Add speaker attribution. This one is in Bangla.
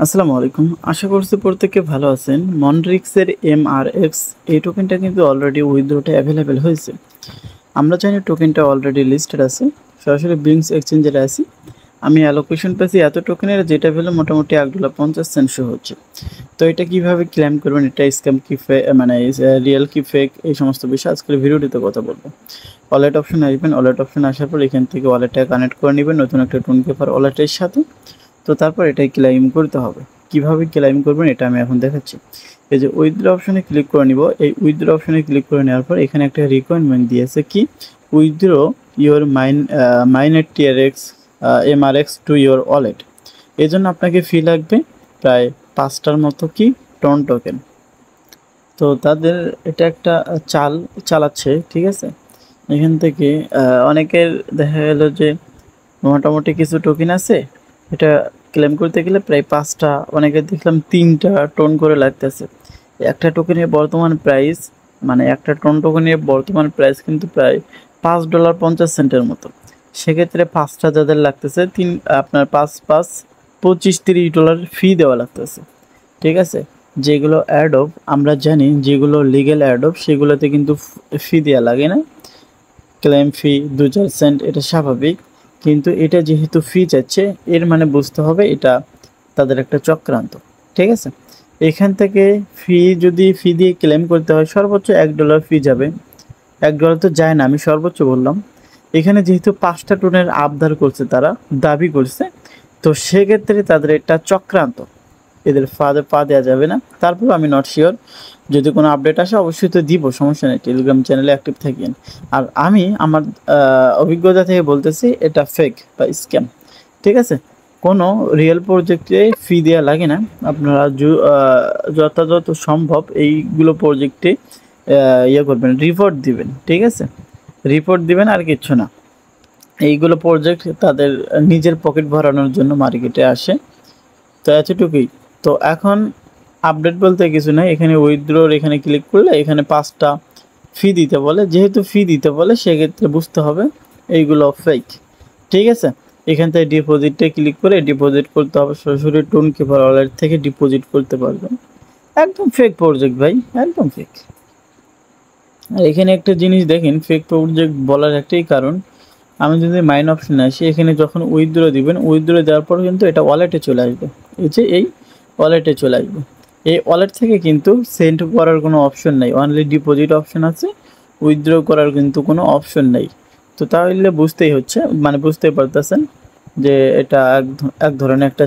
Speaker 1: আসসালামু আলাইকুম। আশা করছি প্রত্যেকে ভালো আছেন। মনরিক্সের MRX এই টোকেনটা কিন্তু অলরেডি উইথড্রোতে অ্যাভেলেবেল হয়েছে। আমরা জানি টোকেনটা অলরেডি লিস্টেড আছে। সরাসরি বিংস এক্সচেঞ্জের আছি। আমি অ্যালোকেশন পেয়েছি এত টোকেনের যেটা ভ্যালু মোটামুটি $1.50 শো হচ্ছে। তো এটা কিভাবে ক্লেম করবেন, এটা স্ক্যাম কি মানে রিয়েল কি ফেক, এই সমস্ত বিষয় আজকের ভিডিওটিতে কথা বলবো। ওয়ালেট অপশনে আসবেন। ওয়ালেট অপশনে আসার পর এখান থেকে ওয়ালেটটা কানেক্ট করে নেবেন নতুন একটা টোন পেপার ওয়ালেটের সাথে। তো তারপর এটাই ক্লেম করতে হবে। কিভাবে ক্লেম করবেন এটা আমি এখন দেখাচ্ছি। এই যে উইথড্র অপশনে ক্লিক করে নিব। এই উইথড্র অপশনে ক্লিক করে নেওয়ার পর এখানে একটা রিকোয়ারমেন্ট দিয়েছে কি উইথড্র ইওর মাইনের TRX MRX to your wallet. এই জন্য আপনাকে ফি লাগবে প্রায় 5টার মতো কি টন টোকেন। তো তাদের এটা একটা চালাচ্ছে, ঠিক আছে। এখান থেকে অনেকের দেখা গেল যে মোটামুটি কিছু টোকেন আছে, এটা ক্লেম করতে গেলে প্রায় 5টা, অনেকে দেখলাম 3টা টোন করে লাগতেছে। একটা টোকেনের বর্তমান প্রাইস, মানে একটা টোন টোকেনের বর্তমান প্রাইস কিন্তু প্রায় $5.50 মতো। সেক্ষেত্রে 5টা যাদের লাগতেছে আপনার 5 5 25 $30 ফি দেওয়া লাগতেছে, ঠিক আছে। যেগুলো অ্যাডব আমরা জানি, যেগুলো লিগ্যাল অ্যাডব সেগুলোতে কিন্তু ফি দেওয়া লাগে না। ক্লেম ফি 2-4 সেন্ট, এটা স্বাভাবিক। কিন্তু এটা যেহেতু ফি চাচ্ছে, এর মানে বুঝতে হবে এটা তাদের একটা চক্রান্ত, ঠিক আছে। এখান থেকে যদি ফি দিয়ে ক্লেম করতে হয় সর্বোচ্চ $1 ফি যাবে। $1 তো যায় না, আমি সর্বোচ্চ বললাম। এখানে যেহেতু 5টা টোনের আবদার করছে, তারা দাবি করছে, তো সেক্ষেত্রে তাদের একটা চক্রান্ত, এদের ফাঁদে পা দেওয়া যাবে না। তারপর আমি নট শিওর, যদি কোনো আপডেট আসে অবশ্যই তো দিব, সমস্যা নেই, টেলিগ্রাম চ্যানেলে অ্যাক্টিভ থাকেন। আর আমি আমার অভিজ্ঞতা থেকে বলতেছি এটা ফেক বা স্ক্যাম, ঠিক আছে। কোনো রিয়েল প্রজেক্টে ফি দেওয়া লাগে না। আপনারা যথাযথ সম্ভব এইগুলো প্রজেক্টে করবেন, রিপোর্ট দিবেন, ঠিক আছে। রিপোর্ট দিবেন, আর কিচ্ছু না। এইগুলো প্রজেক্ট তাদের নিজের পকেট ভরানোর জন্য মার্কেটে আসে। তো এতটুকুই। তো এখন আপডেট বলতে কিছু নাই। এখানে উইথড্রোর এখানে ক্লিক করলে এখানে 5টা ফি দিতে বলে, যেহেতু ফি দিতে বলে সেক্ষেত্রে বুঝতে হবে এইগুলো ফেক, ঠিক আছে। এখান থেকে ডিপোজিটে ক্লিক করে ডিপোজিট করতে হবে, সরাসরি টোন কিপার ওয়ালেট থেকে ডিপোজিট করতে পারবেন। একদম ফেক প্রজেক্ট ভাই, একদম ফেক। আর এখানে একটা জিনিস দেখেন, ফেক প্রজেক্ট বলার একটাই কারণ, আমি যদি মাইন অপশনে আসি, এখানে যখন উইথড্র দিবেন, উইথড্র দেওয়ার পর কিন্তু এটা ওয়ালেটে চলে আসবে। এই ওয়ালেটে চলে আসবে। এই ওয়ালেট থেকে কিন্তু সেন্ড করার কোনো অপশন নেই, অনলি ডিপোজিট অপশন আছে, উইথড্র করার কিন্তু কোনো অপশন নেই। তো তাহলে বুঝতেই হচ্ছে, মানে বুঝতেই পারতেছেন যে এটা এক ধরনের একটা